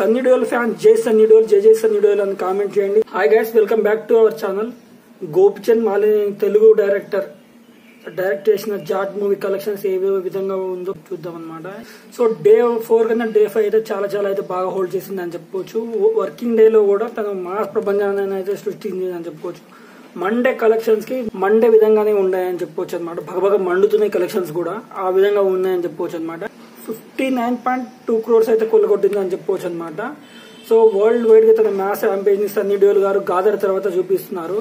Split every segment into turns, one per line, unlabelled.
Sunny Deol fan జై సన్నీ డియోల్, జై జై సన్నీ డియోల్ అని కామెంట్ చేయండి. Hi guys, welcome back to our channel. Gopichand Malini Telugu director direct చేసిన జాట్ మూవీ కలెక్షన్స్ ఏ విధంగా ఉందో చూద్దాం అనమాట. సో డే 4 కన్నా డే 5 అయితే చాలా అయితే బాగా హోల్డ్ చేసింది అని చెప్పుకోవచ్చు. వర్కింగ్ డే లో కూడా తన మాస్ ప్రపంచాన్ని అయితే సృష్టించింది అని చెప్పుకోవచ్చు. మండే కలెక్షన్స్ కి మండే విధంగానే ఉన్నాయని చెప్పుకోవచ్చు అనమాట. భగభగ మండుతున్నాయి కలెక్షన్స్ కూడా ఆ విధంగా ఉన్నాయని చెప్పుకోవచ్చు అనమాట. 59.2 crores అయితే కొల్లగొట్టింది అని చెప్పుకోవచ్చు అనమాట. సో వరల్డ్ వైడ్ గా తన మ్యాస్ యాంపేజ్ ని సన్నీ డియోల్ గారు గాదర్ తర్వాత చూపిస్తున్నారు.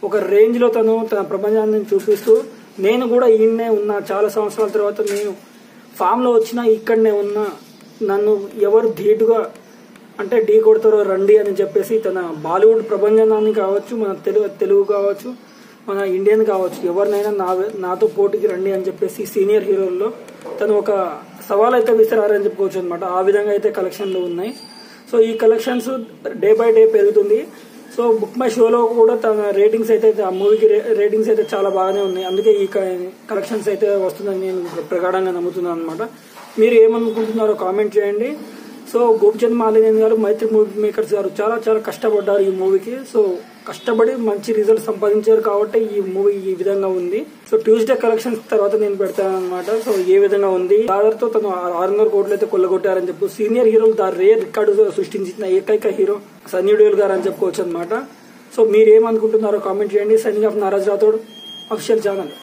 ఒక రేంజ్ లో తను తన ప్రపంచాన్ని చూపిస్తూ నేను కూడా ఈయన్నే ఉన్నా, చాలా సంవత్సరాల తర్వాత నేను ఫామ్ లో వచ్చినా ఇక్కడనే ఉన్నా, నన్ను ఎవరు ధీటుగా అంటే ఢీ కొడతారో రండి అని చెప్పేసి తన బాలీవుడ్ ప్రపంచాన్ని కావచ్చు, మన తెలుగు కావచ్చు, మన ఇండియన్ కావచ్చు, ఎవరినైనా నాతో పోటీకి రండి అని చెప్పేసి సీనియర్ హీరోల్లో తను ఒక సవాల్ అయితే విసిరారని చెప్పుకోవచ్చు అనమాట. ఆ విధంగా అయితే కలెక్షన్లు ఉన్నాయి. సో ఈ కలెక్షన్స్ డే బై డే పెరుగుతుంది. సో బుక్ మై షోలో కూడా తన రేటింగ్స్ అయితే ఆ మూవీకి రేటింగ్స్ అయితే చాలా బాగానే ఉన్నాయి. అందుకే ఈ కలెక్షన్స్ అయితే వస్తుందని నేను ప్రగాఢంగా నమ్ముతున్నాను అనమాట. మీరు ఏమనుకుంటున్నారో కామెంట్ చేయండి. సో గోపిచంద్ మాలిని గారు, మైత్రి మూవీ మేకర్స్ గారు చాలా కష్టపడ్డారు ఈ మూవీకి. సో కష్టపడి మంచి రిజల్ట్ సంపాదించారు కాబట్టి ఈ మూవీ ఈ విధంగా ఉంది. సో ట్యూస్డే కలెక్షన్స్ తర్వాత నేను పెడతాను అనమాట. సో ఏ విధంగా ఉంది, దాదాపు తను 600 కోట్లు అయితే కొల్లగొట్టారని చెప్పు. సీనియర్ హీరోలు రేర్ రికార్డు సృష్టించిన ఏకైక హీరో సన్నీ డియోల్ గారు అని చెప్పుకోవచ్చు అనమాట. సో మీరు ఏమనుకుంటున్నారో కామెంట్ చేయండి. Signing off Naraj Rathod, official channel.